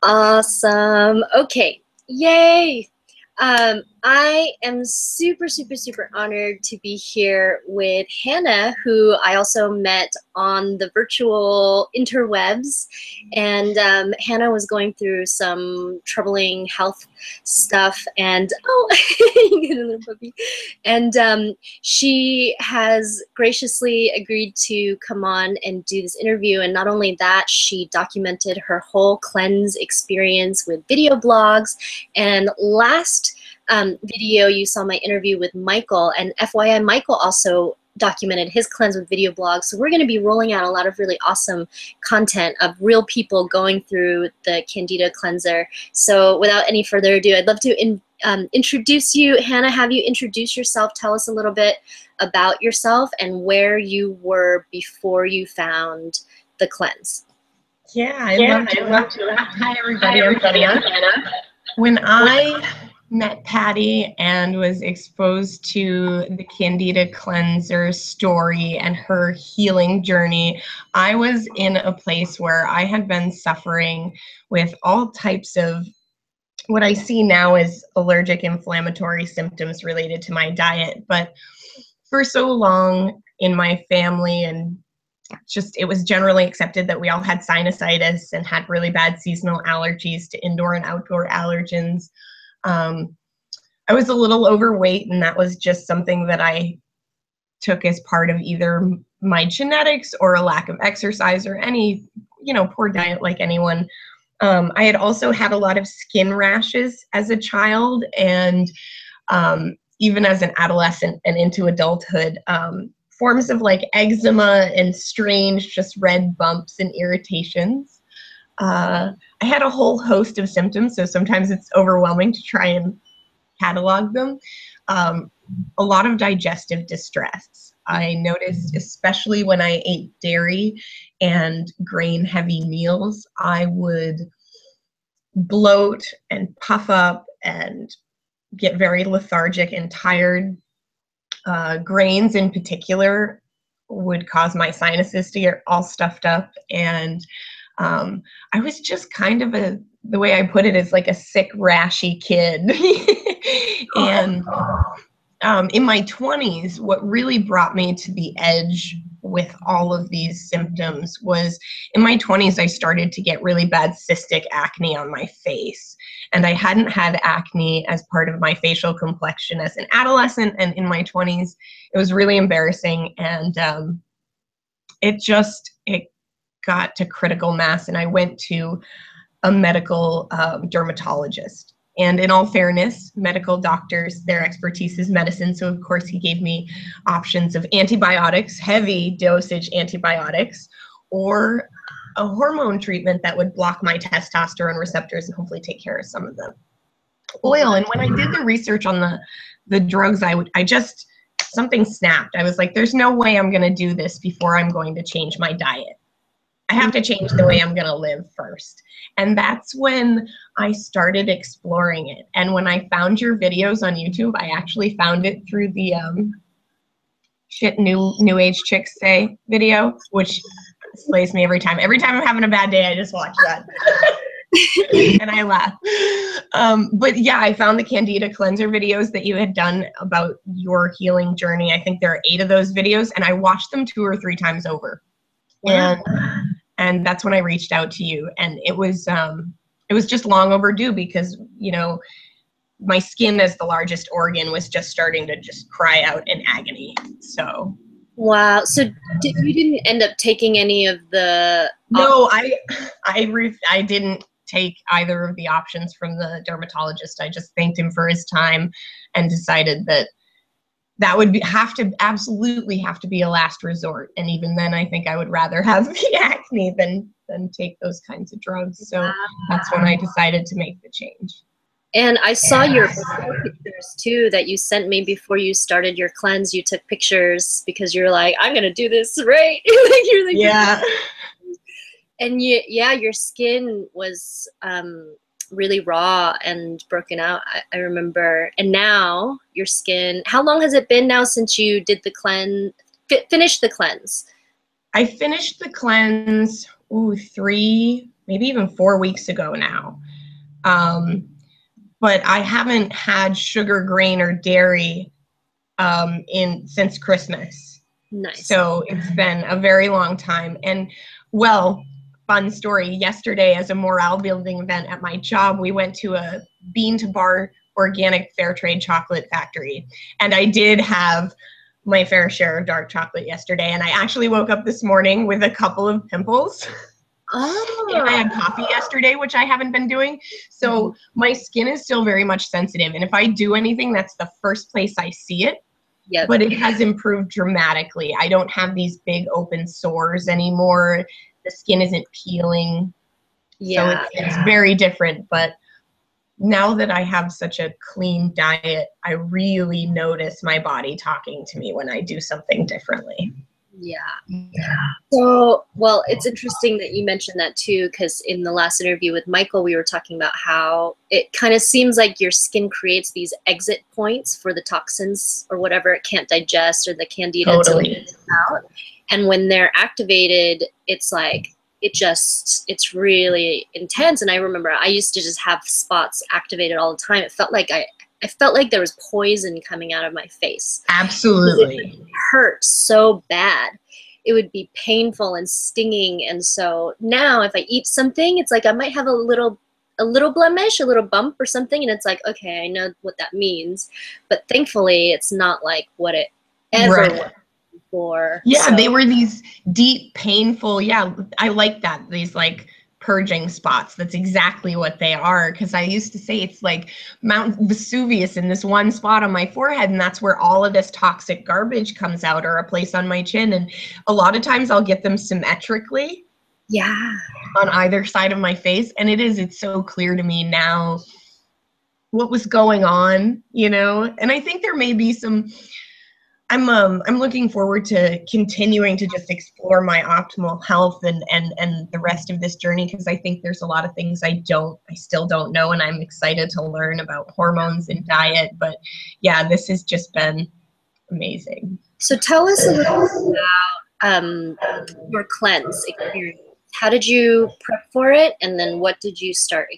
Awesome. Okay. Yay. I am super, super, super honored to be here with Hannah, who I also met on the virtual interwebs. And Hannah was going through some troubling health stuff. And oh, you get a little puppy. And she has graciously agreed to come on and do this interview. And not only that, she documented her whole cleanse experience with video blogs. And last video, you saw my interview with Michael, and FYI, Michael also documented his cleanse with video blogs. So we're going to be rolling out a lot of really awesome content of real people going through the Candida Cleanser. So without any further ado, I'd love to introduce you. Hannah, have you introduce yourself? Tell us a little bit about yourself and where you were before you found the cleanse. Yeah, I'd love to. Hi, everybody. I'm Hannah. When I met Patty and was exposed to the Candida Cleanser story and her healing journey, I was in a place where I had been suffering with all types of what I see now as allergic inflammatory symptoms related to my diet. But for so long in my family, and just it was generally accepted that we all had sinusitis and had really bad seasonal allergies to indoor and outdoor allergens. I was a little overweight, and that was just something that I took as part of either my genetics or a lack of exercise or any, poor diet like anyone. I had also had a lot of skin rashes as a child, and even as an adolescent and into adulthood, forms of like eczema and strange just red bumps and irritations. I had a whole host of symptoms, so sometimes it's overwhelming to try and catalog them. A lot of digestive distress. I noticed, especially when I ate dairy and grain-heavy meals, I would bloat and puff up and get very lethargic and tired. Grains in particular would cause my sinuses to get all stuffed up, and I was just kind of the way I put it is like a sick, rashy kid. And in my 20s, what really brought me to the edge with all of these symptoms was in my 20s, I started to get really bad cystic acne on my face. And I hadn't had acne as part of my facial complexion as an adolescent, and in my 20s, it was really embarrassing. And it got to critical mass, and I went to a medical dermatologist. And in all fairness, medical doctors, their expertise is medicine. So of course he gave me options of antibiotics, heavy dosage antibiotics, or a hormone treatment that would block my testosterone receptors and hopefully take care of some of the oil. And when I did the research on the drugs, something snapped. I was like, there's no way I'm gonna do this before I'm going to change my diet. I have to change the way I'm gonna live first. And that's when I started exploring it. And when I found your videos on YouTube, I actually found it through the shit new age chicks say video, which slays me every time. Every time I'm having a bad day, I just watch that. And I laugh. But yeah, I found the Candida Cleanser videos that you had done about your healing journey. I think there are 8 of those videos, and I watched them 2 or 3 times over. And that's when I reached out to you, and it was just long overdue because, my skin as the largest organ was just starting to just cry out in agony. So. Wow. So you didn't end up taking any of the? No, I didn't take either of the options from the dermatologist. I just thanked him for his time and decided that would absolutely have to be a last resort. And even then, I think I would rather have the acne than take those kinds of drugs. So that's when I decided to make the change. And I saw your pictures too that you sent me before you started your cleanse. You took pictures because you're like, I'm gonna do this, right? You're like, yeah. And your skin was really raw and broken out, I remember. And now your skin, how long has it been now since you did the cleanse, finished the cleanse? I finished the cleanse, 3, maybe even 4 weeks ago now. But I haven't had sugar, grain, or dairy since Christmas. Nice. So it's been a very long time. And well, fun story. Yesterday, as a morale building event at my job, we went to a bean to bar organic fair trade chocolate factory. And I did have my fair share of dark chocolate yesterday. And I actually woke up this morning with a couple of pimples. Oh. And I had coffee yesterday, which I haven't been doing. So my skin is still very much sensitive. And if I do anything, that's the first place I see it. Yep. But it has improved dramatically. I don't have these big open sores anymore. The skin isn't peeling. Yeah. So it's very different. But now that I have such a clean diet, I really notice my body talking to me when I do something differently. Yeah. So, well, it's interesting that you mentioned that too, because in the last interview with Michael, we were talking about how it kind of seems like your skin creates these exit points for the toxins or whatever it can't digest or the candida Totally. to get out. And when they're activated, it's like, it's really intense. And I remember I used to just have spots activated all the time. It felt like I felt like there was poison coming out of my face. Absolutely. It hurt so bad. It would be painful and stinging. And so now if I eat something, it's like I might have a little blemish, a little bump or something. And it's like, okay, I know what that means. But thankfully, it's not like what it ever was before. Yeah, so. They were these deep, painful, I like that. These like purging spots. That's exactly what they are. Because I used to say it's like Mount Vesuvius in this one spot on my forehead, and that's where all of this toxic garbage comes out, or a place on my chin. And a lot of times I'll get them symmetrically. Yeah. On either side of my face. And it's so clear to me now what was going on, And I think there may be some, I'm looking forward to continuing to just explore my optimal health and the rest of this journey, because I think there's a lot of things I still don't know, and I'm excited to learn about hormones and diet. But yeah, this has just been amazing. So tell us a little about your cleanse experience. How did you prep for it, and then what did you start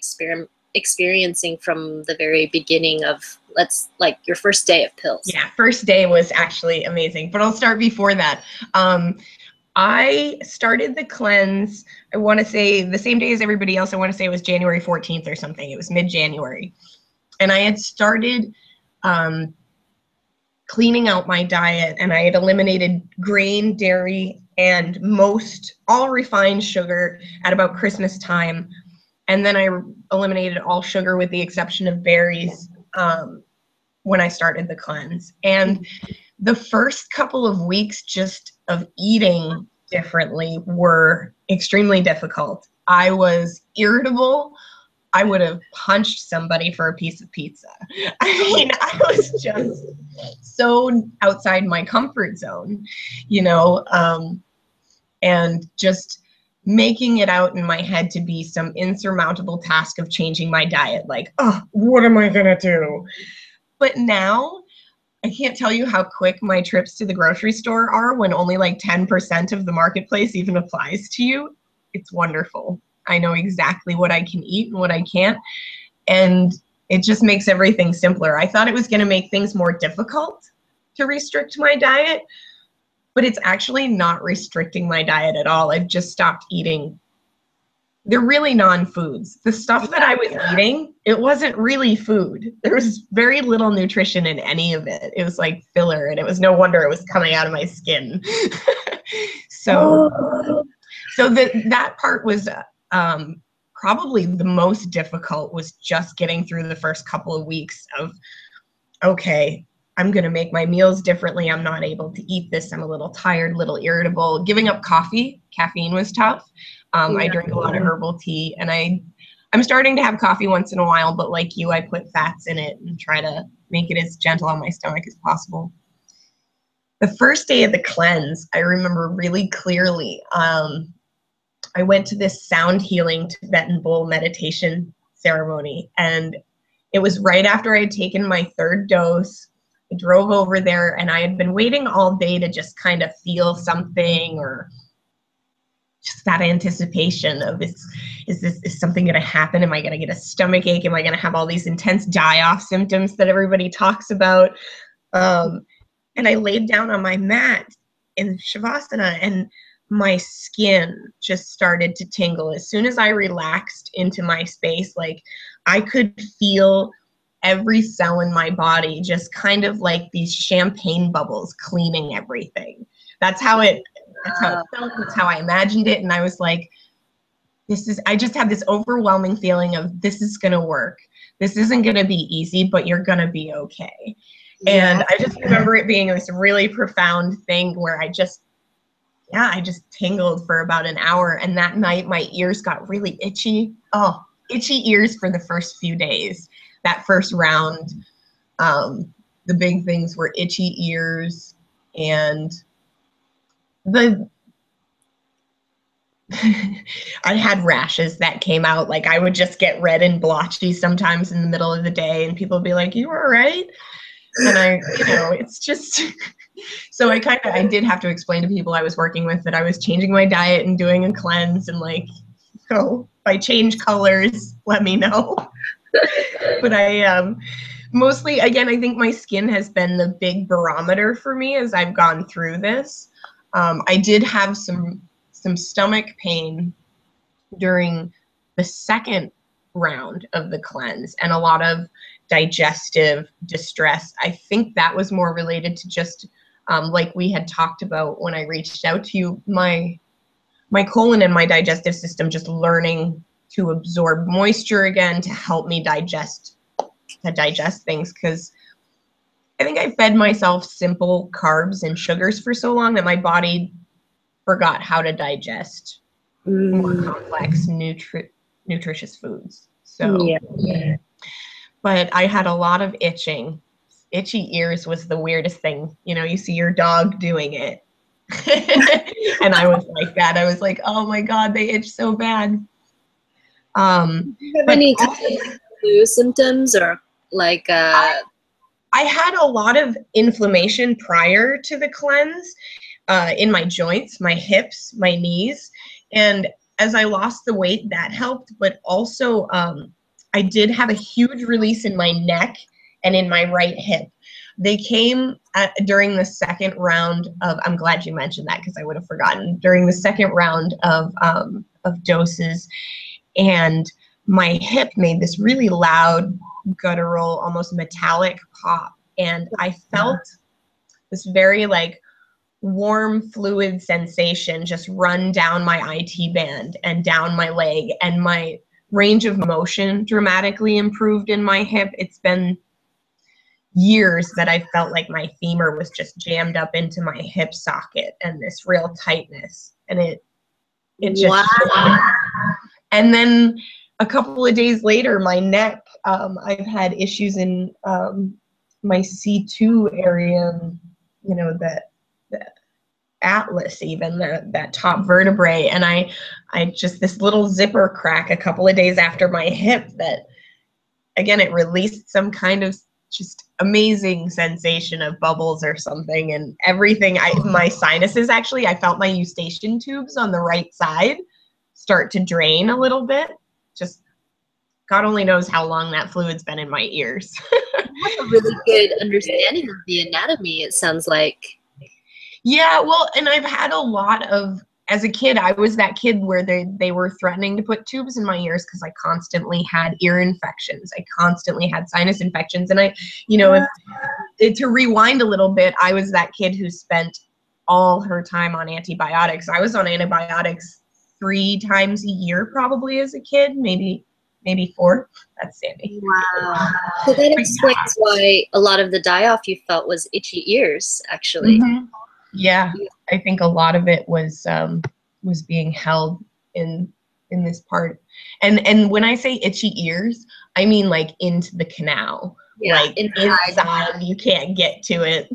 experiencing from the very beginning of, like your first day of pills? Yeah, first day was actually amazing, but I'll start before that. I started the cleanse, I want to say the same day as everybody else. I want to say it was January 14th or something. It was mid-January. And I had started cleaning out my diet, and I had eliminated grain, dairy, and all refined sugar at about Christmas time. And then I eliminated all sugar with the exception of berries when I started the cleanse. And the first couple of weeks just of eating differently were extremely difficult. I was irritable. I would have punched somebody for a piece of pizza. I mean, I was just so outside my comfort zone, and just making it out in my head to be some insurmountable task of changing my diet. Like, oh, what am I going to do? But now I can't tell you how quick my trips to the grocery store are when only like 10% of the marketplace even applies to you. It's wonderful. I know exactly what I can eat and what I can't. And it just makes everything simpler. I thought it was going to make things more difficult to restrict my diet, but it's actually not restricting my diet at all. I've just stopped eating. They're really non-foods. The stuff that I was eating, it wasn't really food. There was very little nutrition in any of it. It was like filler, and it was no wonder it was coming out of my skin. So that part was probably the most difficult, was just getting through the first couple of weeks of, okay, I'm going to make my meals differently. I'm not able to eat this. I'm a little tired, a little irritable. Giving up coffee, caffeine was tough. I drink a lot of herbal tea, and I'm starting to have coffee once in a while, but like you, I put fats in it and try to make it as gentle on my stomach as possible. The first day of the cleanse, I remember really clearly. I went to this sound healing Tibetan bowl meditation ceremony, and it was right after I had taken my third dose. I drove over there, and I had been waiting all day to just kind of feel something or just that anticipation of is something going to happen? Am I going to get a stomach ache? Am I going to have all these intense die-off symptoms that everybody talks about? And I laid down on my mat in Shavasana, and my skin just started to tingle. As soon as I relaxed into my space, like I could feel every cell in my body just kind of like these champagne bubbles cleaning everything. That's how it felt. That's how I imagined it. And I was like, I just had this overwhelming feeling of this is going to work. This isn't going to be easy, but you're going to be okay. Yeah. And I just remember it being this really profound thing where I just tingled for about an hour. And that night my ears got really itchy. Oh, itchy ears for the first few days. That first round, the big things were itchy ears and I had rashes that came out. Like I would just get red and blotchy sometimes in the middle of the day and people would be like, "You all right?" And it's just, so I did have to explain to people I was working with that I was changing my diet and doing a cleanse and like, if I change colors, let me know. But I mostly, again, I think my skin has been the big barometer for me as I've gone through this. I did have some stomach pain during the second round of the cleanse and a lot of digestive distress. I think that was more related to just like we had talked about when I reached out to you, my colon and my digestive system just learning to absorb moisture again to help me digest things, because I think I fed myself simple carbs and sugars for so long that my body forgot how to digest more complex nutritious foods. So yeah. But I had a lot of itching. Itchy ears was the weirdest thing. You see your dog doing it. And I was like that. I was like, oh my God, they itch so bad. Do you have any flu symptoms or like I had a lot of inflammation prior to the cleanse in my joints, my hips, my knees. And as I lost the weight, that helped. But also I did have a huge release in my neck and in my right hip. They came during the second round of, I'm glad you mentioned that because I would have forgotten, during the second round of doses. And my hip made this really loud, guttural, almost metallic pop. And I felt this very like warm fluid sensation just run down my IT band and down my leg, and my range of motion dramatically improved in my hip. It's been years that I felt like my femur was just jammed up into my hip socket and this real tightness, and it just and then a couple of days later, my neck, I've had issues in my C2 area, the atlas, even that top vertebrae. And I just, this little zipper crack a couple of days after my hip that, again, it released some kind of just amazing sensation of bubbles or something, and everything. My sinuses, actually, I felt my eustachian tubes on the right side start to drain a little bit. Just God only knows how long that fluid's been in my ears. You have a really good understanding of the anatomy, it sounds like. Yeah, well, and I've had a lot of, as a kid, I was that kid where they were threatening to put tubes in my ears because I constantly had ear infections. I constantly had sinus infections. And to rewind a little bit, I was that kid who spent all her time on antibiotics. I was on antibiotics 3 times a year probably as a kid, maybe 4. That's Sandy. Wow. So that explains why a lot of the die-off you felt was itchy ears, actually. Mm-hmm. Yeah, I think a lot of it was being held in this part. And when I say itchy ears, I mean like into the canal. Yeah, like inside, you can't get to it.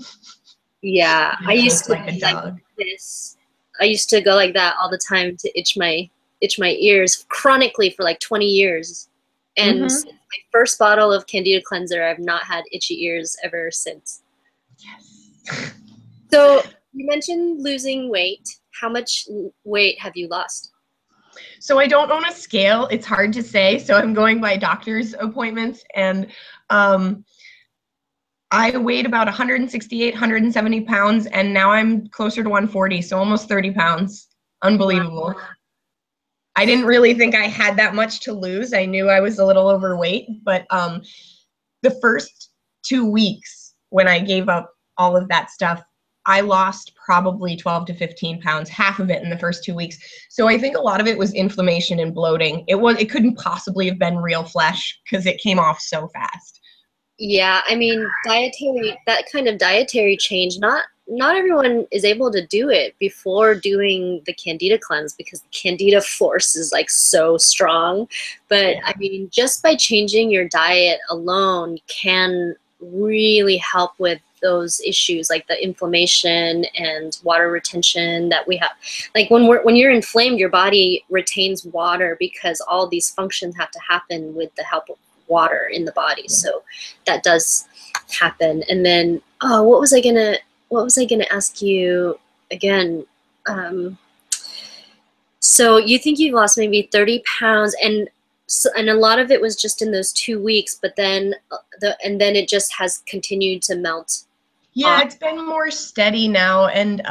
Yeah, I used to like a dog. this. I used to go like that all the time to itch my ears chronically for like 20 years. And since my first bottle of Candida Cleanser, I've not had itchy ears ever since. Yes. So you mentioned losing weight. how much weight have you lost? So I don't own a scale. It's hard to say. So I'm going by doctor's appointments. And I weighed about 168, 170 pounds. And now I'm closer to 140. So almost 30 pounds. Unbelievable. Wow. I didn't really think I had that much to lose. I knew I was a little overweight. But the first 2 weeks when I gave up all of that stuff, I lost probably 12 to 15 pounds, half of it in the first 2 weeks. So I think a lot of it was inflammation and bloating. It couldn't possibly have been real flesh because it came off so fast. Yeah, I mean, that kind of dietary change, not everyone is able to do it before doing the Candida cleanse because the Candida force is like so strong. But I mean, just by changing your diet alone can really help with those issues like the inflammation and water retention that we have. Like when you're inflamed, your body retains water because all these functions have to happen with the help of water in the body. So that does happen. And then, what was I gonna ask you again? So you think you've lost maybe 30 pounds and a lot of it was just in those 2 weeks, but then then it just has continued to melt. Yeah, it's been more steady now. And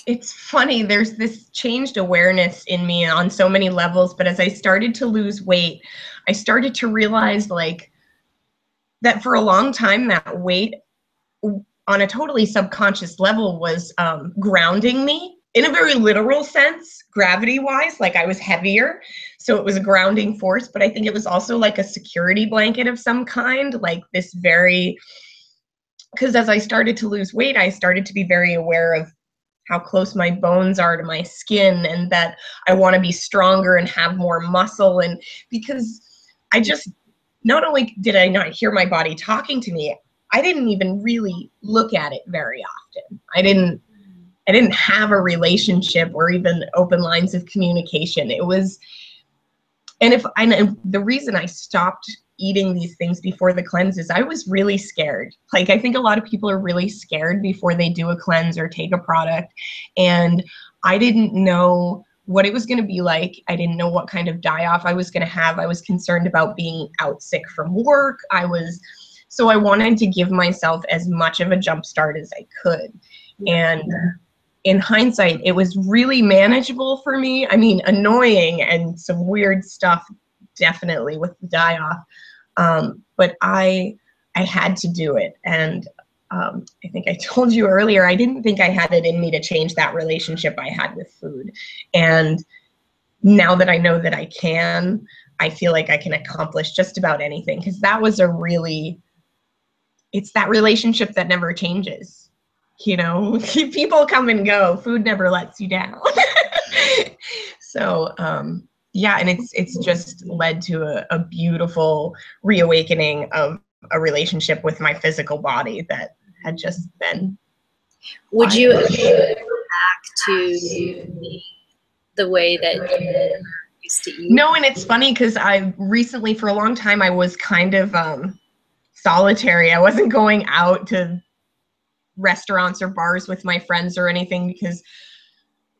it's funny, there's this changed awareness in me on so many levels. But as I started to lose weight, I started to realize like that for a long time, that weight on a totally subconscious level was grounding me in a very literal sense, gravity-wise, like I was heavier. So it was a grounding force, but I think it was also like a security blanket of some kind, like this very, because as I started to lose weight, I started to be very aware of how close my bones are to my skin and that I want to be stronger and have more muscle. And because I just, not only did I not hear my body talking to me, I didn't even really look at it very often. I didn't have a relationship or even open lines of communication. It was, and the reason I stopped eating these things before the cleanse is I was really scared. Like, I think a lot of people are really scared before they do a cleanse or take a product. And I didn't know what it was going to be like. I didn't know what kind of die-off I was going to have. I was concerned about being out sick from work. So I wanted to give myself as much of a jump start as I could. And in hindsight, it was really manageable for me. I mean, annoying and some weird stuff, definitely with the die-off. But I had to do it. And I think I told you earlier, I didn't think I had it in me to change that relationship I had with food. And now that I know that I can, I feel like I can accomplish just about anything. Because that was it's that relationship that never changes. You know, people come and go. Food never lets you down. So, yeah, and it's just led to a beautiful reawakening of a relationship with my physical body that had just been. Would you ever go back to the way that you used to eat? No, and it's funny because I recently, for a long time, I was kind of solitary. I wasn't going out to restaurants or bars with my friends or anything because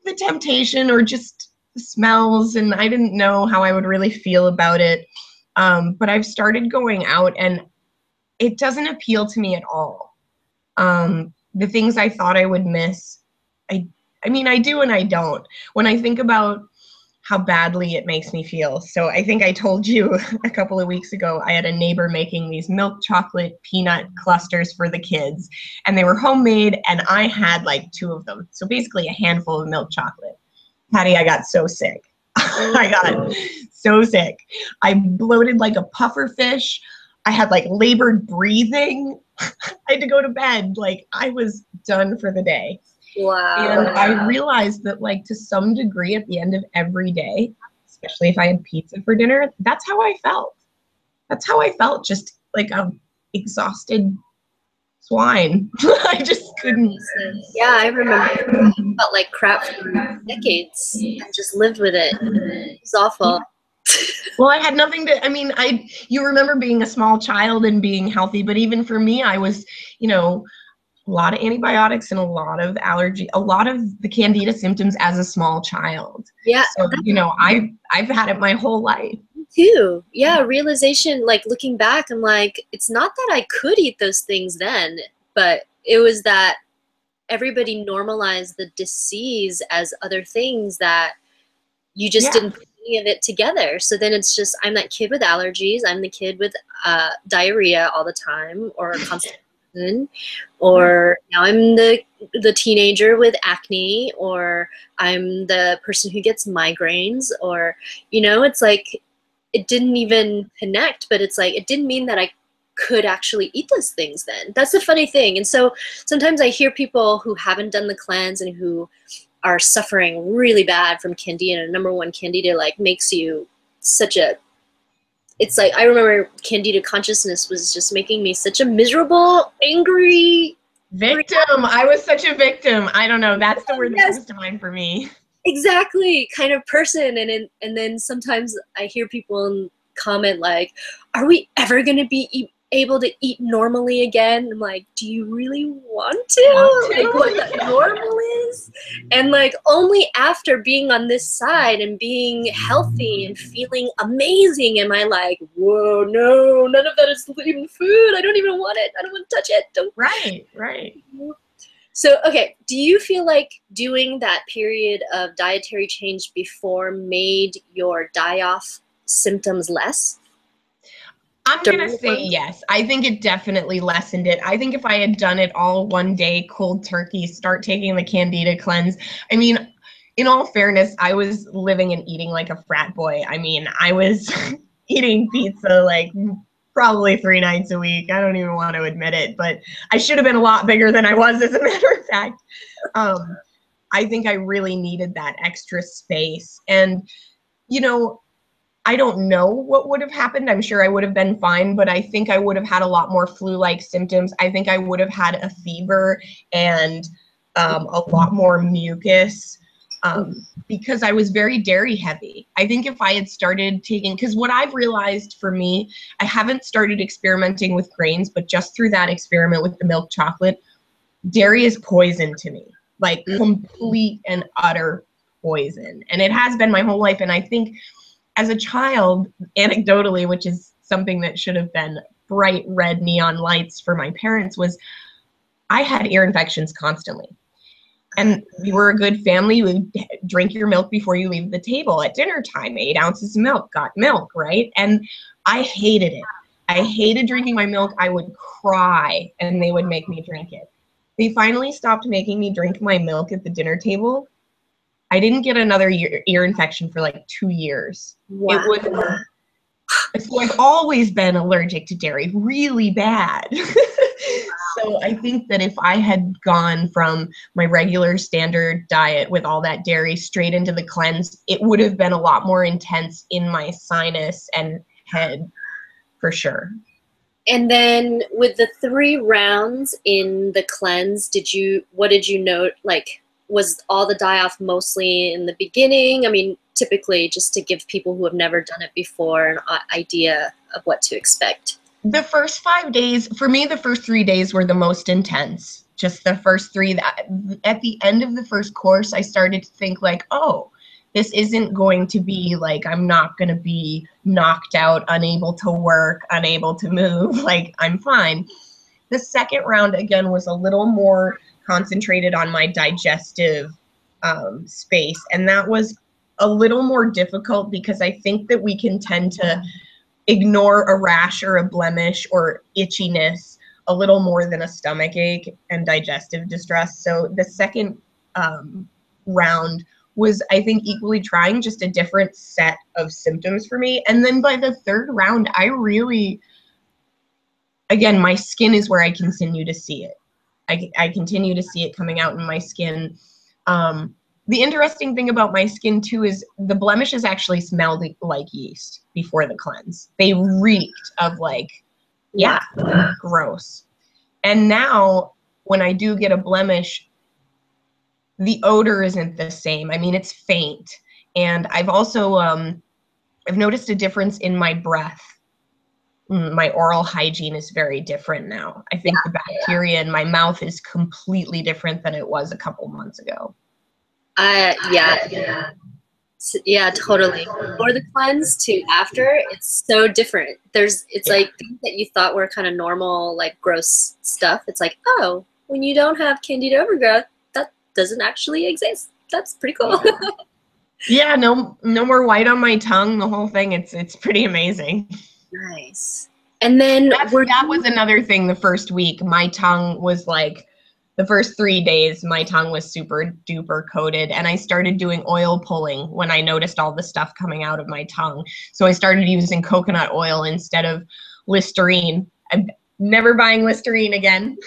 the temptation or just the smells, and I didn't know how I would really feel about it. But I've started going out and it doesn't appeal to me at all. The things I thought I would miss, I mean, I do and I don't. When I think about how badly it makes me feel. So I think I told you a couple of weeks ago, I had a neighbor making these milk chocolate peanut clusters for the kids, and they were homemade, and I had like 2 of them. So basically a handful of milk chocolate. Patty, I got so sick. I got so sick. I bloated like a puffer fish. I had like labored breathing. I had to go to bed. Like, I was done for the day. Wow. And I realized that, like, to some degree at the end of every day, especially if I had pizza for dinner, that's how I felt. That's how I felt, just like a exhausted swine. I just couldn't. Yeah, I remember I felt like crap for decades. I just lived with it. It was awful. Well, I had nothing to, I mean, you remember being a small child and being healthy, but even for me, I was, you know, a lot of antibiotics and a lot of a lot of the Candida symptoms as a small child. Yeah. So, you know, I've had it my whole life. Too. Yeah, realization, like looking back, I'm like, it's not that I could eat those things then, but it was that everybody normalized the disease as other things that you just Yeah. didn't put any of it together. So then it's just, I'm that kid with allergies, I'm the kid with diarrhea all the time, or constipation, or now I'm the teenager with acne, or I'm the person who gets migraines, or, you know, it's like, it didn't even connect, but it's like, it didn't mean that I could actually eat those things then. That's the funny thing. And so sometimes I hear people who haven't done the cleanse and who are suffering really bad from Candida. And number one, Candida like makes you such a, it's like, I remember Candida consciousness was just making me such a miserable, angry victim. I was such a victim. I don't know. That's the word that comes to mind for me. Exactly, kind of person. And then sometimes I hear people comment like, are we ever going to be able to eat normally again? I'm like, do you really want to? Like, what that normal is? And like, only after being on this side and being healthy and feeling amazing am I like, whoa, no, none of that is even food. I don't even want it. I don't want to touch it. Don't. Right. So, okay, do you feel like doing that period of dietary change before made your die-off symptoms less? I'm going to say yes. I think it definitely lessened it. I think if I had done it all one day, cold turkey, start taking the Candida cleanse. I mean, in all fairness, I was living and eating like a frat boy. I mean, I was eating pizza like probably 3 nights a week. I don't even want to admit it, but I should have been a lot bigger than I was, as a matter of fact. I think I really needed that extra space. And, you know, I don't know what would have happened. I'm sure I would have been fine, but I think I would have had a lot more flu-like symptoms. I think I would have had a fever and a lot more mucus because I was very dairy heavy. I think if I had started taking, because what I've realized for me, I haven't started experimenting with grains, but just through that experiment with the milk chocolate, dairy is poison to me, like complete and utter poison. And it has been my whole life. And I think as a child, anecdotally, which is something that should have been bright red neon lights for my parents, was I had ear infections constantly. And we were a good family. You would drink your milk before you leave the table at dinner time. 8 ounces of milk, got milk, right? And I hated it. I hated drinking my milk. I would cry and they would make me drink it. They finally stopped making me drink my milk at the dinner table. I didn't get another ear infection for like 2 years. Wow. It was, so I've always been allergic to dairy, really bad. So I think that if I had gone from my regular standard diet with all that dairy straight into the cleanse, it would have been a lot more intense in my sinus and head for sure. And then with the 3 rounds in the cleanse, what did you note? Like, was all the die-off mostly in the beginning? I mean, typically, just to give people who have never done it before an idea of what to expect. The first 5 days, for me, the first 3 days were the most intense. Just the first 3. At the end of the first course, I started to think like, oh, this isn't going to be like, I'm not going to be knocked out, unable to work, unable to move. Like, I'm fine. The second round, again, was a little more concentrated on my digestive space. And that was a little more difficult because I think that we can tend to ignore a rash or a blemish or itchiness a little more than a stomach ache and digestive distress. So the second round was, I think, equally trying, just a different set of symptoms for me. And then by the third round, I really, again, my skin is where I continue to see it. I continue to see it coming out in my skin. The interesting thing about my skin too is the blemishes actually smelled like yeast before the cleanse. They reeked of like, yeah, gross. And now when I do get a blemish, the odor isn't the same. I mean, it's faint. And I've also, I've noticed a difference in my breath. my oral hygiene is very different now. I think the bacteria in my mouth is completely different than it was a couple months ago. Yeah. Yeah, totally. Before the cleanse to after, it's so different. It's like things that you thought were kind of normal, like gross stuff. It's like, oh, when you don't have Candida overgrowth, that doesn't actually exist. That's pretty cool. Yeah, no more white on my tongue, the whole thing. It's pretty amazing. Nice. And then that was another thing the first week. My tongue was like, the first 3 days, my tongue was super duper coated, and I started doing oil pulling when I noticed all the stuff coming out of my tongue. So I started using coconut oil instead of Listerine. I'm never buying Listerine again.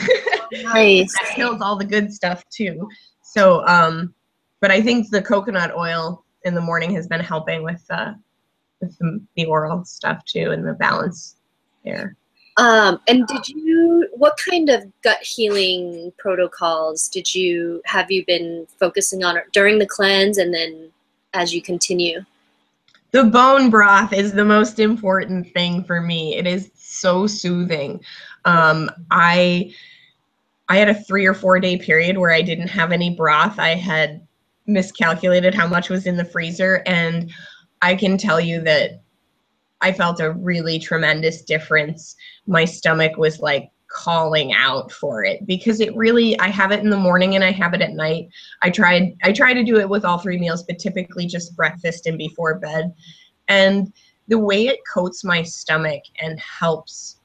Nice. That kills all the good stuff too. So, but I think the coconut oil in the morning has been helping with the oral stuff too, and the balance there. And what kind of gut healing protocols have you been focusing on during the cleanse and then as you continue? The bone broth is the most important thing for me. It is so soothing. I had a 3 or 4 day period where I didn't have any broth. I had miscalculated how much was in the freezer, and I can tell you that I felt a really tremendous difference. My stomach was like calling out for it, because I have it in the morning and I have it at night. I try to do it with all 3 meals, but typically just breakfast and before bed. And the way it coats my stomach and helps,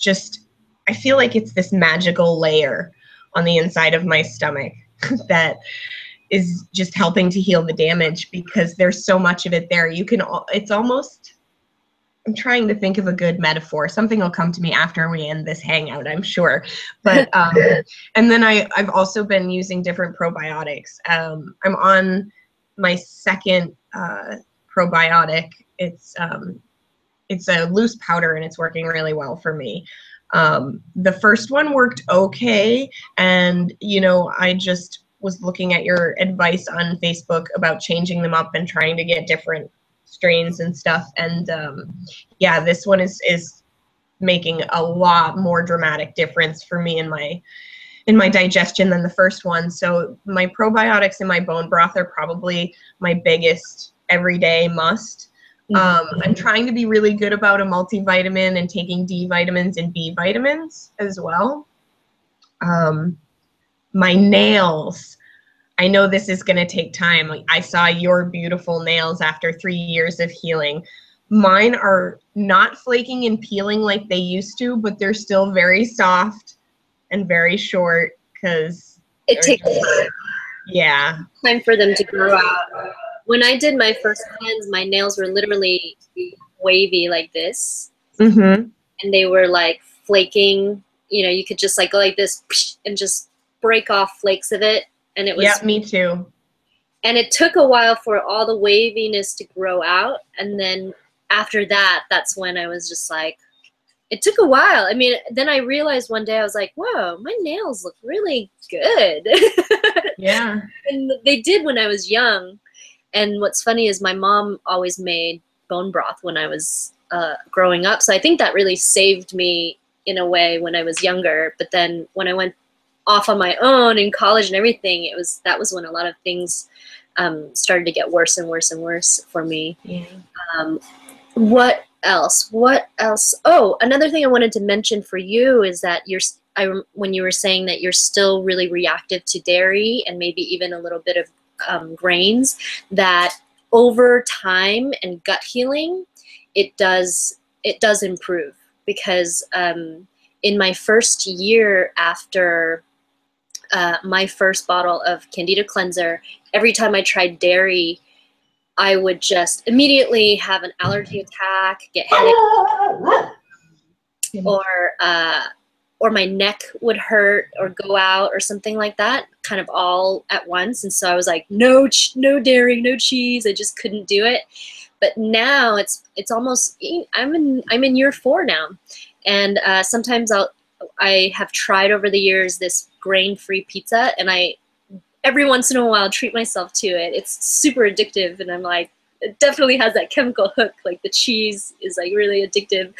I feel like it's this magical layer on the inside of my stomach that is just helping to heal the damage, because there's so much of it there. It's almost, I'm trying to think of a good metaphor. Something will come to me after we end this hangout, I'm sure. But and then I've also been using different probiotics. I'm on my second probiotic. It's a loose powder, and it's working really well for me. The first one worked okay, and I just was looking at your advice on Facebook about changing them up and trying to get different strains and stuff, and yeah, this one is making a lot more dramatic difference for me in my digestion than the first one. So my probiotics and my bone broth are probably my biggest everyday must. I'm trying to be really good about a multivitamin and taking D vitamins and B vitamins as well. My nails, I know this is going to take time. I saw your beautiful nails after 3 years of healing. Mine are not flaking and peeling like they used to, but they're still very soft and very short, because it takes time for them to grow out. When I did my first cleanse, my nails were literally wavy like this, and they were like flaking. You could just like go like this and just break off flakes of it. And it was, yeah, me too. And it took a while for all the waviness to grow out. And then after that, that's when I was just like, it took a while. I mean, then I realized one day, I was like, whoa, my nails look really good. Yeah. And they did when I was young. And what's funny is my mom always made bone broth when I was growing up. So I think that really saved me in a way when I was younger. But then when I went off on my own in college and everything, that was when a lot of things started to get worse and worse and worse for me. Yeah. What else? Oh, another thing I wanted to mention for you is that when you were saying that you're still really reactive to dairy and maybe even a little bit of grains, that over time and gut healing, it does improve. Because in my first year after my first bottle of Candida Cleanser, every time I tried dairy, I would just immediately have an allergy attack, get headache, or my neck would hurt or go out or something like that, kind of all at once. And so I was like, no dairy, no cheese. I just couldn't do it. But now it's almost, I'm in year 4 now, and sometimes I have tried over the years this grain-free pizza, and I every once in a while treat myself to it. It's super addictive, and I'm like, it definitely has that chemical hook. Like the cheese is like really addictive,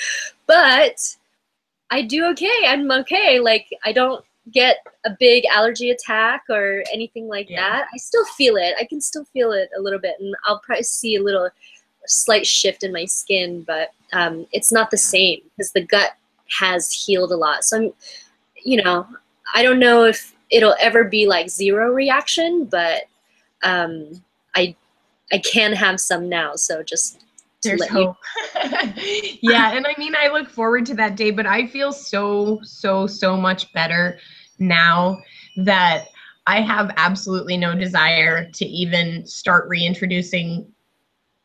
but I do okay. I'm okay. Like I don't get a big allergy attack or anything like that. I still feel it. I can still feel it a little bit, and I'll probably see a little slight shift in my skin, but it's not the same because the gut has healed a lot. So I'm, you know, I don't know if it'll ever be like zero reaction, but I can have some now. So just there's hope. Yeah, and I mean, I look forward to that day, but I feel so much better now that I have absolutely no desire to even start reintroducing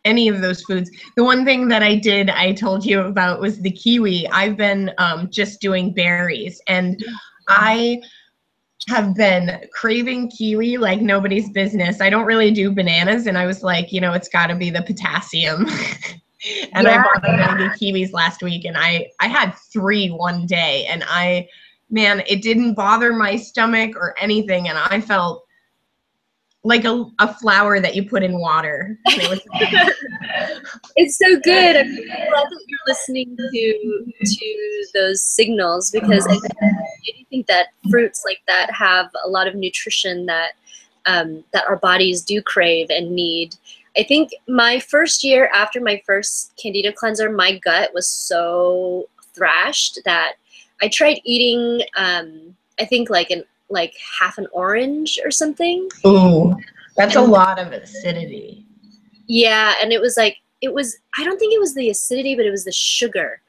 any of those foods. The one thing that I told you about was the kiwi. I've been just doing berries, and I have been craving kiwi like nobody's business. I don't really do bananas, and I was like, you know, it's got to be the potassium. And I bought a bag of kiwis last week, and I had 3 one day, and man, it didn't bother my stomach or anything, and I felt like a flower that you put in water. And it was it's so good. I'm glad that you're listening to those signals, because I think that fruits like that have a lot of nutrition that that our bodies do crave and need. I think my first year after my first Candida cleanser, my gut was so thrashed that I tried eating, I think like half an orange or something. Ooh, that's a lot of acidity. Yeah, and it was, I don't think it was the acidity, but it was the sugar.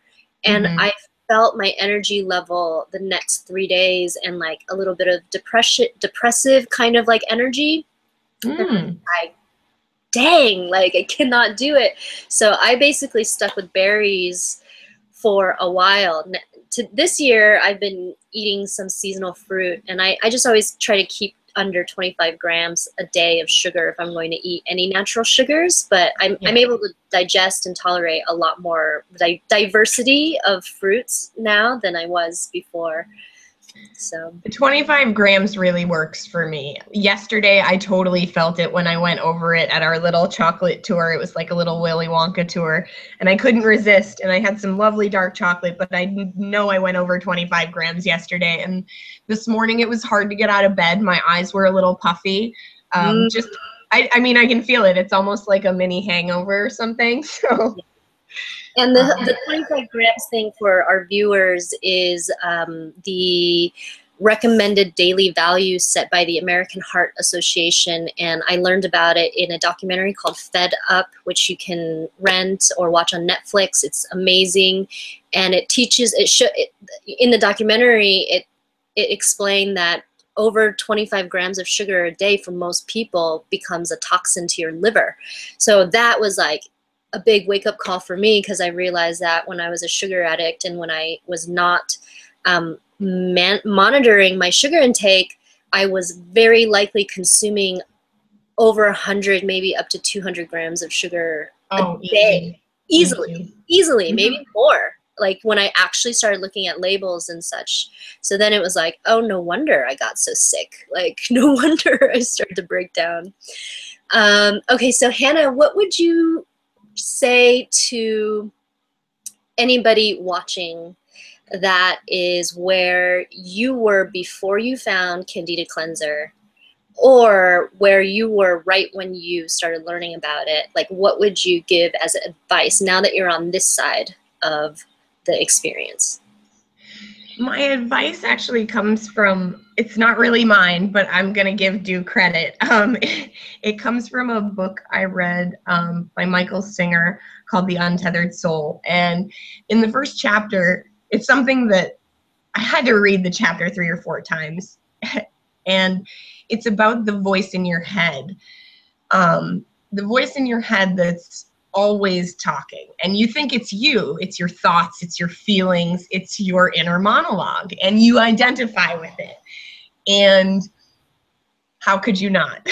And I felt my energy level the next 3 days, and like a little bit of depressive kind of like energy. Like, dang, like I cannot do it. So I basically stuck with berries for a while. This year, I've been eating some seasonal fruit, and I just always try to keep under 25 grams a day of sugar if I'm going to eat any natural sugars, but I'm able to digest and tolerate a lot more diversity of fruits now than I was before. So 25 grams really works for me. Yesterday, I totally felt it when I went over it at our little chocolate tour. It was like a little Willy Wonka tour, and I couldn't resist, and I had some lovely dark chocolate, but I know I went over 25 grams yesterday, and this morning it was hard to get out of bed. My eyes were a little puffy. I mean, I can feel it. It's almost like a mini hangover or something, so... And the 25 grams thing for our viewers is the recommended daily value set by the American Heart Association. And I learned about it in a documentary called Fed Up, which you can rent or watch on Netflix. It's amazing. And it teaches, in the documentary, it explained that over 25 grams of sugar a day for most people becomes a toxin to your liver. So that was like a big wake-up call for me, because I realized that when I was a sugar addict and when I was not monitoring my sugar intake, I was very likely consuming over 100, maybe up to 200 grams of sugar a day. Easily, maybe more, like when I actually started looking at labels and such. So then it was like, oh, no wonder I got so sick. Like, no wonder I started to break down. Okay, so Hannah, what would you say to anybody watching that is where you were before you found Candida Cleanser, or where you were right when you started learning about it? Like, what would you give as advice now that you're on this side of the experience? My advice actually comes from, it's not really mine, but I'm going to give due credit. It comes from a book I read by Michael Singer called The Untethered Soul. And in the first chapter, it's something that I had to read the chapter 3 or 4 times. And it's about the voice in your head. The voice in your head that's always talking, and you think it's you, it's your thoughts, it's your feelings, it's your inner monologue, and you identify with it. And how could you not?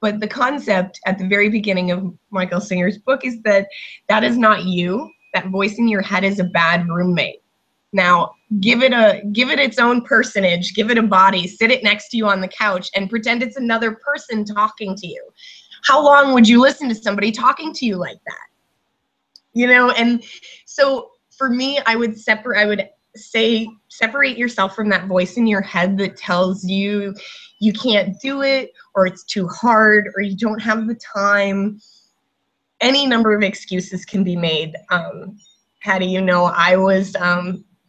But the concept at the very beginning of Michael Singer's book is that that is not you. That voice in your head is a bad roommate. Now, give it its own personage, give it a body, sit it next to you on the couch, and pretend it's another person talking to you. how long would you listen to somebody talking to you like that? You know, and so for me, I would say separate yourself from that voice in your head that tells you you can't do it, or it's too hard, or you don't have the time. Any number of excuses can be made. Patty, you know,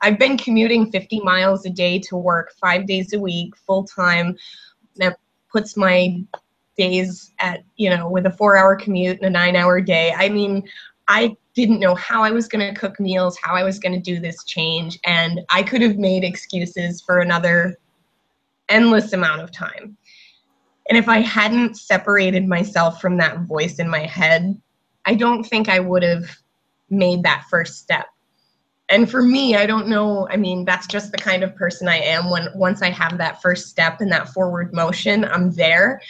I've been commuting 50 miles a day to work 5 days a week, full time. That puts my days at, you know, with a 4-hour commute and a 9-hour day. I mean, I didn't know how I was going to cook meals, how I was going to do this change. And I could have made excuses for another endless amount of time. And if I hadn't separated myself from that voice in my head, I don't think I would have made that first step. And for me, I don't know, I mean, that's just the kind of person I am. Once I have that first step and that forward motion, I'm there.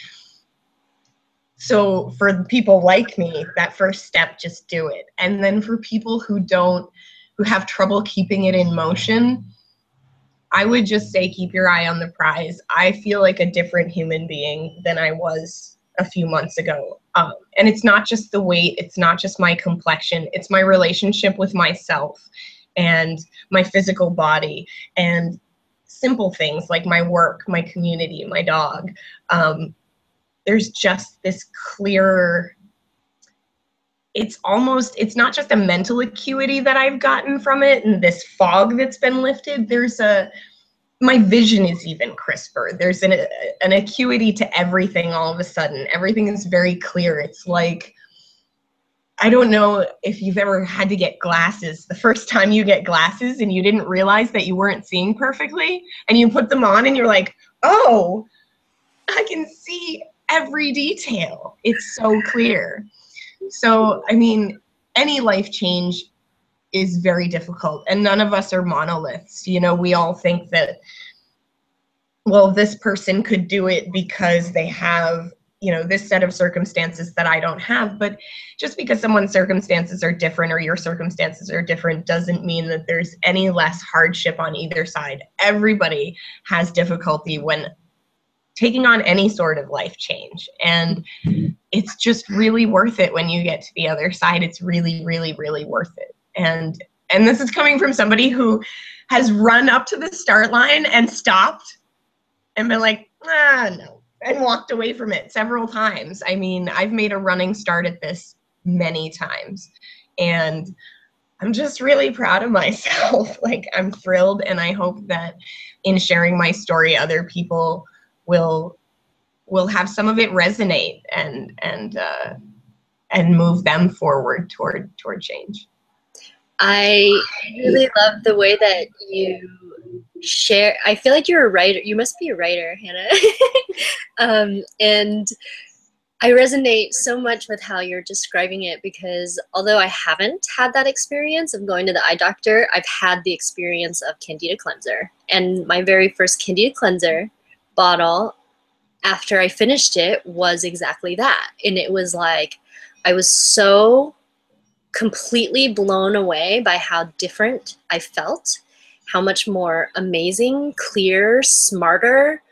So for people like me, that first step, just do it. And then for people who have trouble keeping it in motion, I would just say keep your eye on the prize. I feel like a different human being than I was a few months ago. And it's not just the weight, it's not just my complexion, it's my relationship with myself and my physical body and simple things like my work, my community, my dog. There's just this clearer, it's not just a mental acuity that I've gotten from it and this fog that's been lifted. My vision is even crisper. There's an acuity to everything all of a sudden. Everything is very clear. It's like, I don't know if you've ever had to get glasses. The first time you get glasses and you didn't realize that you weren't seeing perfectly, and you put them on and you're like, oh, I can see every detail. It's so clear. So, I mean, any life change is very difficult, and none of us are monoliths. You know, we all think that, well, this person could do it because they have, you know, this set of circumstances that I don't have. But just because someone's circumstances are different or your circumstances are different doesn't mean that there's any less hardship on either side. Everybody has difficulty when taking on any sort of life change. And it's just really worth it when you get to the other side. It's really, really, really worth it. And this is coming from somebody who has run up to the start line and stopped and been like, no, and walked away from it several times. I mean, I've made a running start at this many times, and I'm just really proud of myself. Like, I'm thrilled, and I hope that in sharing my story, other people will have some of it resonate and move them forward toward change. I really love the way that you share. I feel like you're a writer. You must be a writer, Hannah. And I resonate so much with how you're describing it, because although I haven't had that experience of going to the eye doctor, I've had the experience of Candida Cleanser. And my very first Candida Cleanser bottle, after I finished it, was exactly that. And it was like, I was so completely blown away by how different I felt, how much more amazing, clear, smarter,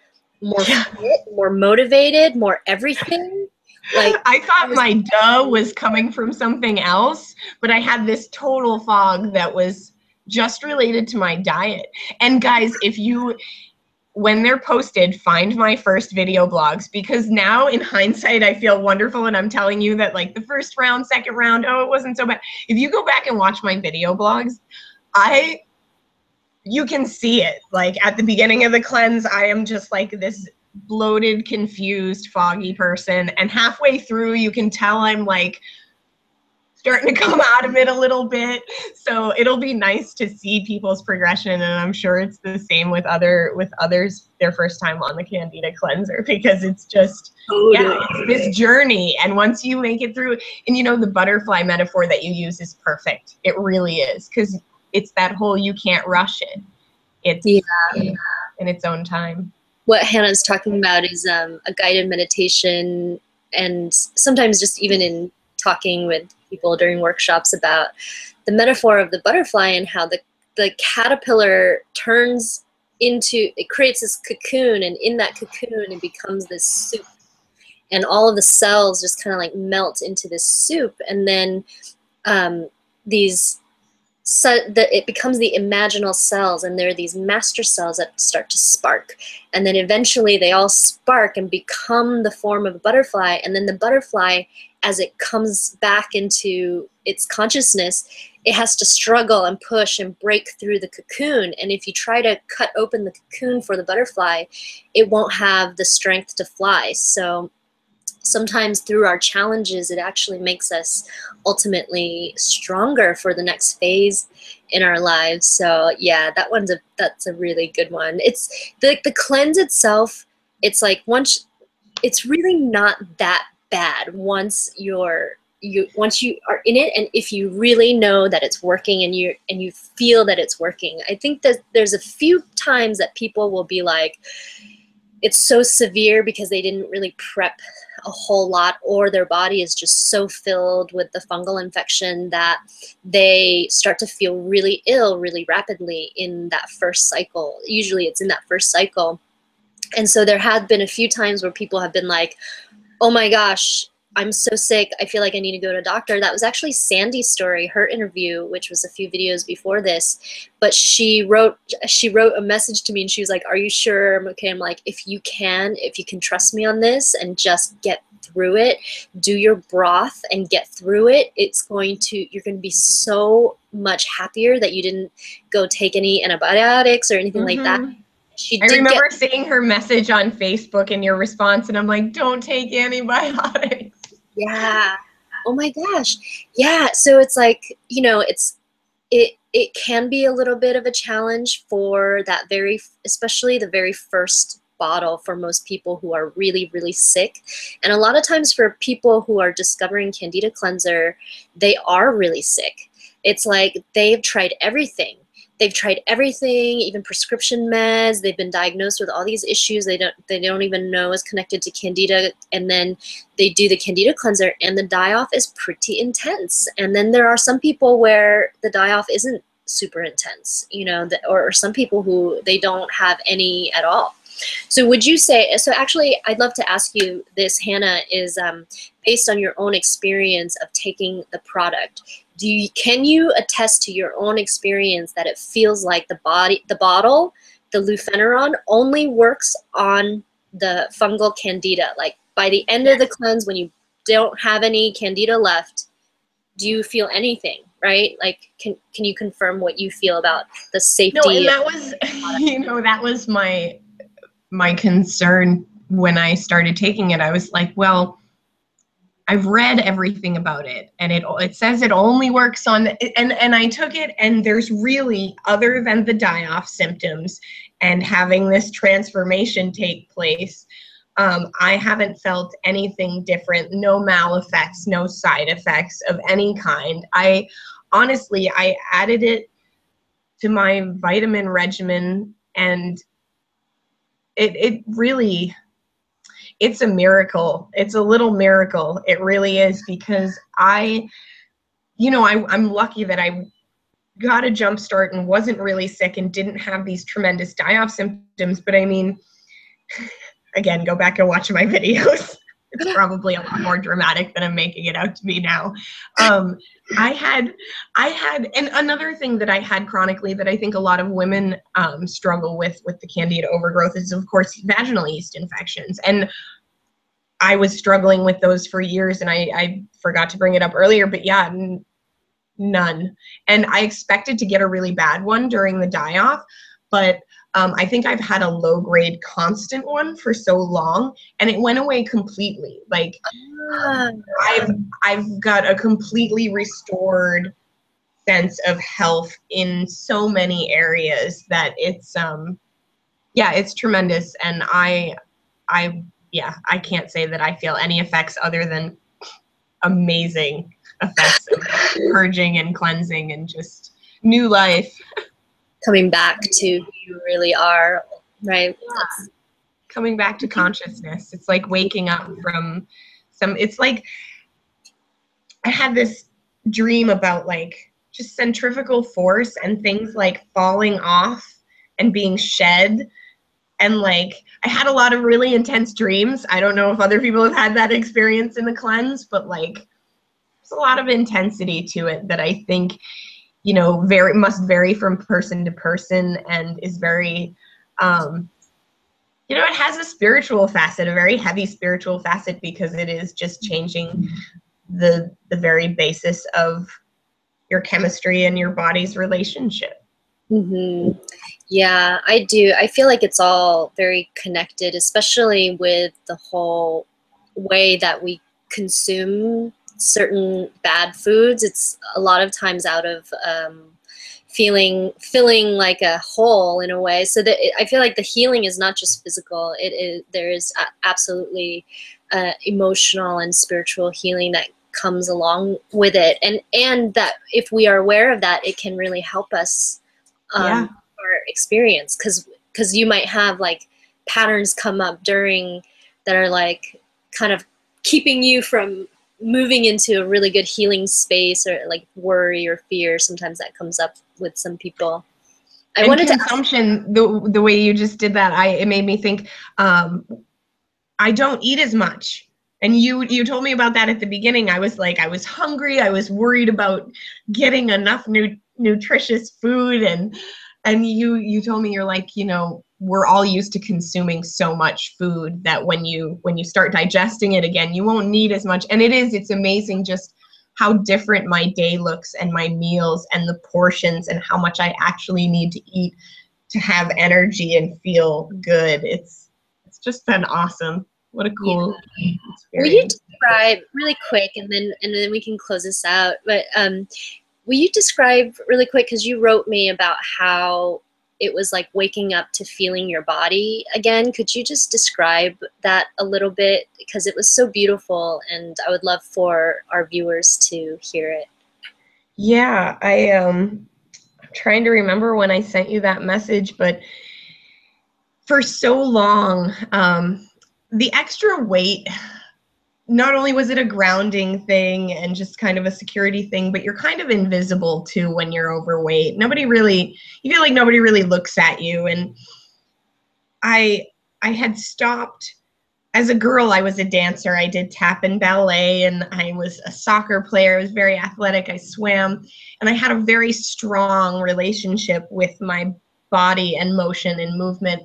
more fit, more motivated, more everything. Like, I thought my duh was coming from something else, but I had this total fog that was just related to my diet. And guys, when they're posted, find my first video blogs, because now in hindsight, I feel wonderful. And I'm telling you that, like, the first round, second round, oh, it wasn't so bad. If you go back and watch my video blogs, you can see it. Like, at the beginning of the cleanse, I am just like this bloated, confused, foggy person. And halfway through, you can tell I'm like starting to come out of it a little bit. So it'll be nice to see people's progression, and I'm sure it's the same with others their first time on the Candida Cleanser, because it's just, it's this journey. And once you make it through, and you know, the butterfly metaphor that you use is perfect. It really is, because it's that whole, you can't rush it. It's in its own time. What Hannah's talking about is a guided meditation, and sometimes just even in talking with people during workshops about the metaphor of the butterfly and how the caterpillar turns into, it creates this cocoon, and in that cocoon it becomes this soup. and all of the cells just kind of like melt into this soup, and then it becomes the imaginal cells, and there are these master cells that start to spark, and then eventually they all spark and become the form of a butterfly, and then the butterfly, as it comes back into its consciousness, it has to struggle and push and break through the cocoon, and if you try to cut open the cocoon for the butterfly, it won't have the strength to fly. So sometimes through our challenges, it actually makes us ultimately stronger for the next phase in our lives. So yeah, that's a really good one. It's the cleanse itself. It's like it's really not that bad once you are in it, and if you really know that it's working and you feel that it's working. I think that there's a few times that people will be like, it's so severe because they didn't really prep a whole lot, or their body is just so filled with the fungal infection that they start to feel really ill really rapidly in that first cycle. Usually it's in that first cycle. And so there have been a few times where people have been like, oh my gosh, I'm so sick, I feel like I need to go to a doctor. That was actually Sandy's story, her interview, which was a few videos before this. But she wrote a message to me, and she was like, are you sure I'm okay? I'm like, if you can trust me on this and just get through it, do your broth and get through it, you're going to be so much happier that you didn't go take any antibiotics or anything like that. I remember seeing her message on Facebook and your response, and I'm like, don't take antibiotics. Yeah. Oh my gosh. Yeah. So it's like, it can be a little bit of a challenge for that especially the very first bottle for most people who are really, really sick. And a lot of times for people who are discovering Candida Cleanser, they are really sick. It's like they've tried everything. Even prescription meds. They've been diagnosed with all these issues they don't even know is connected to Candida, and then they do the Candida Cleanser, and the die-off is pretty intense. And then there are some people where the die-off isn't super intense, or some people who they don't have any at all. So would you say, so actually I'd love to ask you this, Hannah, is based on your own experience of taking the product, can you attest to your own experience that it feels like the bottle, the Lufeneron, only works on the fungal Candida? Like by the end of the cleanse, when you don't have any Candida left, do you feel anything, right? Like, can you confirm what you feel about the safety? No, and that was, that was my concern when I started taking it. I was like, well, I've read everything about it, and it says it only works on, and I took it, and there's really, other than the die-off symptoms and having this transformation take place, I haven't felt anything different, no mal-effects, no side effects of any kind. Honestly, I added it to my vitamin regimen, and it really, it's a miracle. It's a little miracle. It really is, because I'm lucky that I got a jump start and wasn't really sick and didn't have these tremendous die-off symptoms. But I mean, again, go back and watch my videos. It's probably a lot more dramatic than I'm making it out to be now. I had, and another thing that I had chronically that I think a lot of women struggle with the Candida overgrowth is, of course, vaginal yeast infections. And I was struggling with those for years, and I forgot to bring it up earlier, but yeah, none. And I expected to get a really bad one during the die-off, but I think I've had a low-grade constant one for so long, and it went away completely. Like, I've got a completely restored sense of health in so many areas that it's it's tremendous. And I can't say that I feel any effects other than amazing effects of purging and cleansing and just new life. Coming back to who you really are, right? Yeah. Coming back to consciousness. It's like waking up from it's like I had this dream about like just centrifugal force and things like falling off and being shed And like, I had a lot of really intense dreams. I don't know if other people have had that experience in the cleanse, but like, there's a lot of intensity to it that I think, you know, must vary from person to person, and is very, you know, it has a spiritual facet, a very heavy spiritual facet, because it is just changing the very basis of your chemistry and your body's relationship. Mm-hmm. Yeah, I do. I feel like it's all very connected, especially with the whole way that we consume certain bad foods. It's a lot of times out of filling like a hole in a way. So that I feel like the healing is not just physical. There is absolutely emotional and spiritual healing that comes along with it, and that if we are aware of that, it can really help us. Our experience, because you might have like patterns come up during that are like kind of keeping you from moving into a really good healing space, or like worry or fear. Sometimes that comes up with some people. I wanted consumption, the way you just did that, it made me think, I don't eat as much. And you told me about that at the beginning. I was like, I was hungry. I was worried about getting enough nutritious food, and you told me, you're like, you know, we're all used to consuming so much food that when you start digesting it again, you won't need as much. And it's amazing just how different my day looks, and my meals and the portions, and how much I actually need to eat to have energy and feel good. It's just been awesome. What a cool experience. Will you describe really quick, and then we can close this out, but will you describe really quick, because you wrote me about how it was like waking up to feeling your body again. Could you just describe that a little bit? Because it was so beautiful, and I would love for our viewers to hear it. Yeah, I'm trying to remember when I sent you that message, but for so long, the extra weight, not only was it a grounding thing and just kind of a security thing, but you're kind of invisible too when you're overweight. You feel like nobody really looks at you. And I had stopped. As a girl, I was a dancer. I did tap and ballet, and I was a soccer player. I was very athletic. I swam, and I had a very strong relationship with my body and motion and movement.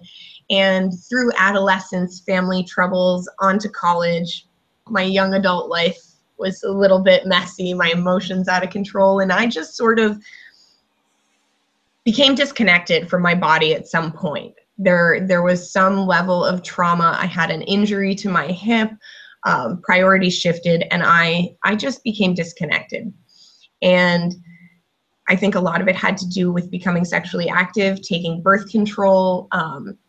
And through adolescence, family troubles, onto college, my young adult life was a little bit messy, my emotions out of control, and I just sort of became disconnected from my body at some point. There was some level of trauma. I had an injury to my hip, priorities shifted, and I just became disconnected. And I think a lot of it had to do with becoming sexually active, taking birth control,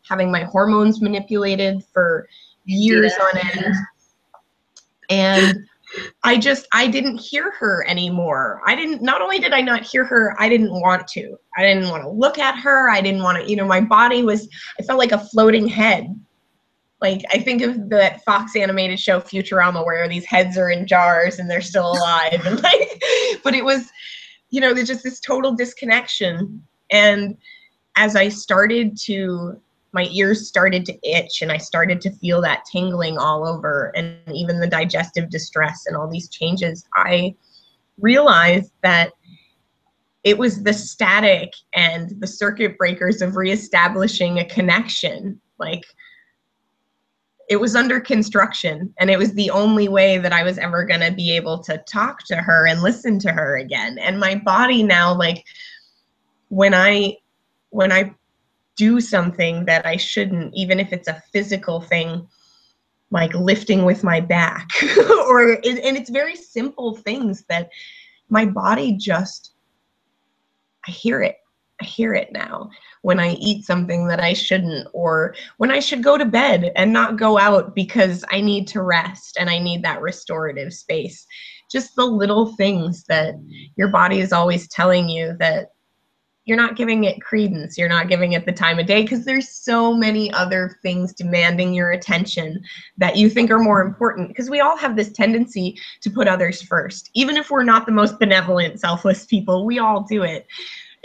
having my hormones manipulated for years on end. And I didn't hear her anymore. Not only did I not hear her, I didn't want to. I didn't want to look at her. I didn't want to, you know, my body I felt like a floating head. Like, I think of that Fox animated show Futurama, where these heads are in jars and they're still alive. And like, but it was, you know, there's just this total disconnection. And as my ears started to itch, and I started to feel that tingling all over, and even the digestive distress and all these changes, I realized that it was the static and the circuit breakers of reestablishing a connection. Like, it was under construction, and it was the only way that I was ever going to be able to talk to her and listen to her again. And my body now, like, when I do something that I shouldn't, even if it's a physical thing, like lifting with my back, and it's very simple things that my body just, I hear it now when I eat something that I shouldn't, or when I should go to bed and not go out because I need to rest and I need that restorative space. Just the little things that your body is always telling you that you're not giving it credence, you're not giving it the time of day, because there's so many other things demanding your attention that you think are more important. Because we all have this tendency to put others first. Even if we're not the most benevolent, selfless people, we all do it.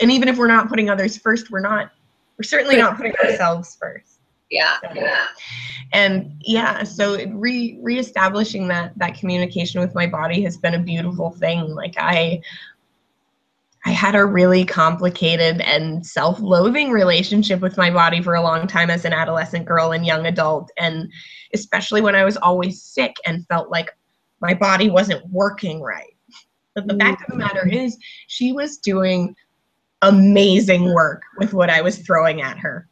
And even if we're not putting others first, we're certainly not putting ourselves first. Yeah. And yeah, so reestablishing that communication with my body has been a beautiful thing. Like I had a really complicated and self-loathing relationship with my body for a long time as an adolescent girl and young adult, and especially when I was always sick and felt like my body wasn't working right. But the fact of the matter is, she was doing amazing work with what I was throwing at her.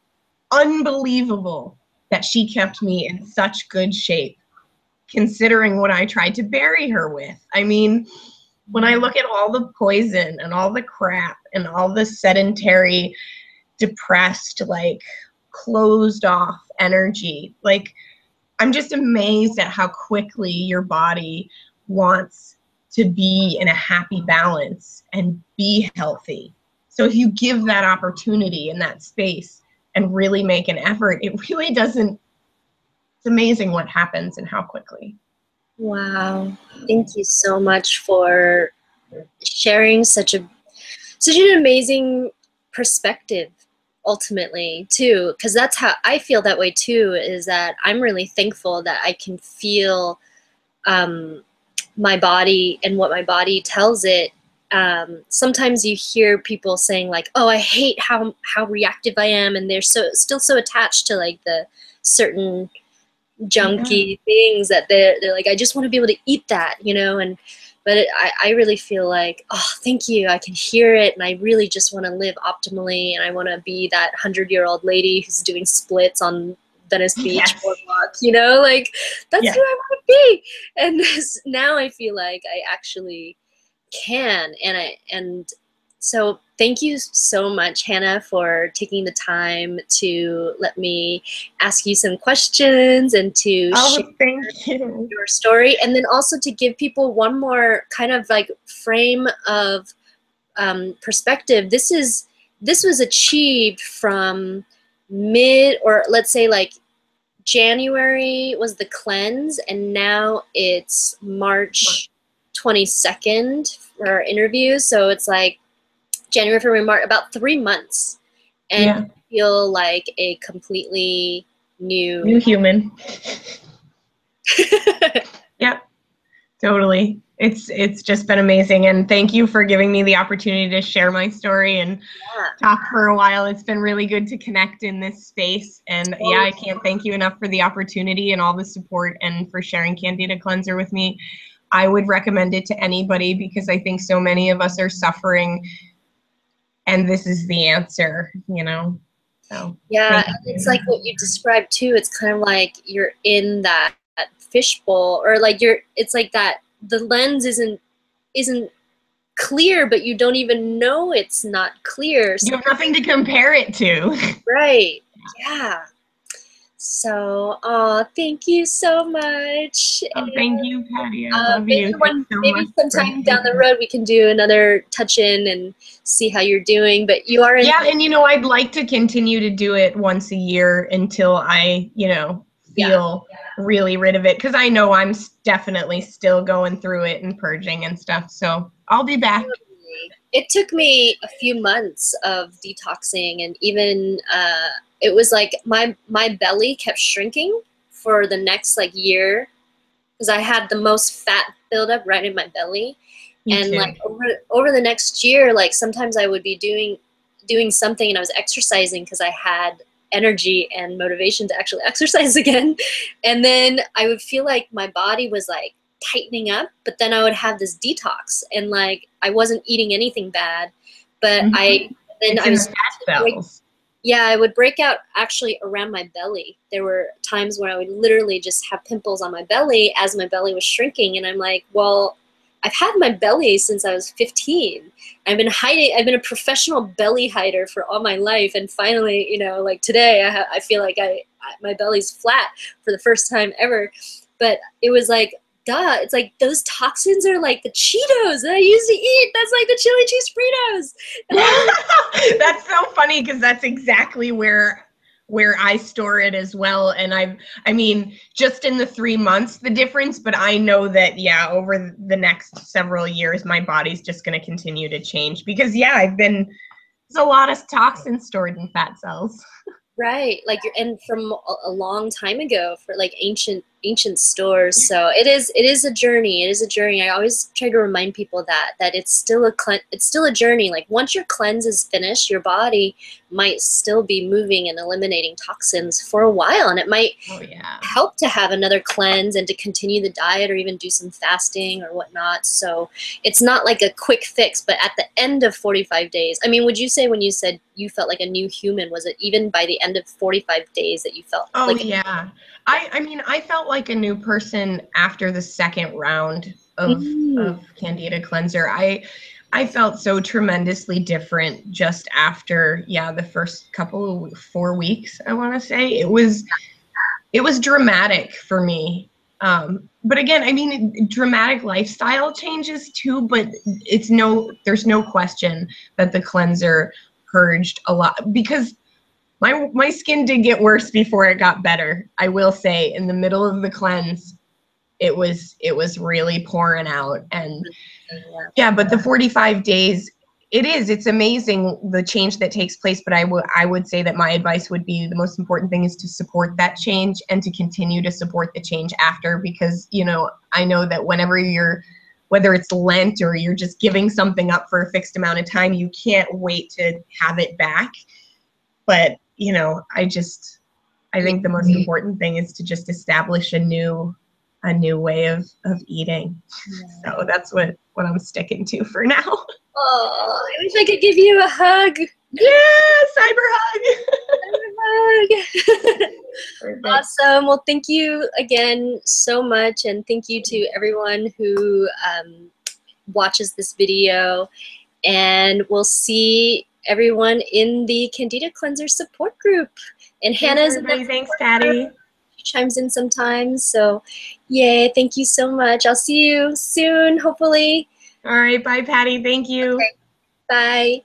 Unbelievable that she kept me in such good shape, considering what I tried to bury her with. I mean, when I look at all the poison and all the crap and all the sedentary, depressed, like closed off energy, like I'm just amazed at how quickly your body wants to be in a happy balance and be healthy. So if you give that opportunity and that space and really make an effort, it really doesn't, it's amazing what happens and how quickly. Wow. Thank you so much for sharing such an amazing perspective ultimately too, because that's how I feel that way too, is that I'm really thankful that I can feel my body and what my body tells it. Sometimes you hear people saying like, oh, I hate how reactive I am, and they're still so attached to like the certain junky things that they're like, I just want to be able to eat that, you know. And I really feel like, oh, thank you, I can hear it, and I really just want to live optimally, and I want to be that 100-year-old lady who's doing splits on Venice Beach boardwalk, you know, like that's who I want to be. And now I feel like I actually can, and so thank you so much, Hannah, for taking the time to let me ask you some questions and to share your story, and then also to give people one more kind of like frame of perspective. This was achieved from or let's say like January was the cleanse, and now it's March 22nd for our interview. So it's like January, February, March, about 3 months, and you feel like a completely new human. Yep, totally. It's just been amazing, and thank you for giving me the opportunity to share my story and talk for a while. It's been really good to connect in this space, and I can't thank you enough for the opportunity and all the support, and for sharing Candida Cleanser with me. I would recommend it to anybody because I think so many of us are suffering, and this is the answer, you know. So it's like what you described too. It's kind of like you're in that fishbowl, or like it's like that the lens isn't clear, but you don't even know it's not clear. So you have nothing to compare it to. Right. Yeah. So, thank you so much. Oh, thank you, Patty. I love you. Maybe sometime down the road we can do another touch-in and see how you're doing. But you are in. Yeah, and you know, I'd like to continue to do it once a year until I, you know, feel really rid of it, because I know I'm definitely still going through it and purging and stuff. So I'll be back. It took me a few months of detoxing, and even it was like my belly kept shrinking for the next like year, because I had the most fat buildup right in my belly. And like over the next year, like sometimes I would be doing something, and I was exercising because I had energy and motivation to actually exercise again. And then I would feel like my body was like tightening up, but then I would have this detox, and like I wasn't eating anything bad, but I would break out actually around my belly. There were times where I would literally just have pimples on my belly as my belly was shrinking, and I'm like, well, I've had my belly since I was 15. I've been a professional belly hider for all my life, and finally, you know, like today I feel like my belly's flat for the first time ever. But it was like, duh, it's like those toxins are like the Cheetos that I used to eat. That's like the chili cheese Fritos. That's so funny, because that's exactly where I store it as well. And I mean, just in the 3 months, the difference, but I know that, over the next several years, my body's just going to continue to change, because there's a lot of toxins stored in fat cells. Right, like and from a long time ago for like ancient stores. So it is a journey. It is a journey. I always try to remind people that it's still a journey. Like once your cleanse is finished, your body might still be moving and eliminating toxins for a while, and it might help to have another cleanse and to continue the diet or even do some fasting or whatnot. So it's not like a quick fix, but at the end of 45 days, I mean, would you say when you said you felt like a new human, was it even by the end of 45 days that you felt like I mean, I felt like a new person after the second round of Candida Cleanser. I felt so tremendously different just after, the first couple of 4 weeks, I want to say. It was dramatic for me. But again, I mean, dramatic lifestyle changes too, but there's no question that the cleanser purged a lot, because my skin did get worse before it got better. I will say, in the middle of the cleanse, it was really pouring out. And but the 45 days, it's amazing the change that takes place. But I would say that my advice would be the most important thing is to support that change and to continue to support the change after, because, I know that whether it's Lent or you're just giving something up for a fixed amount of time, you can't wait to have it back. But, I think the most important thing is to just establish a new way of eating. So that's what I'm sticking to for now. Oh, I wish I could give you a hug. Yeah, cyber hug. Awesome. Well, thank you again so much, and thank you to everyone who watches this video, and we'll see everyone in the Candida Cleanser support group. And Hannah's in the Thanks, Patty. She chimes in sometimes. So, yay, thank you so much. I'll see you soon, hopefully. All right, bye, Patty. Thank you. Okay. Bye.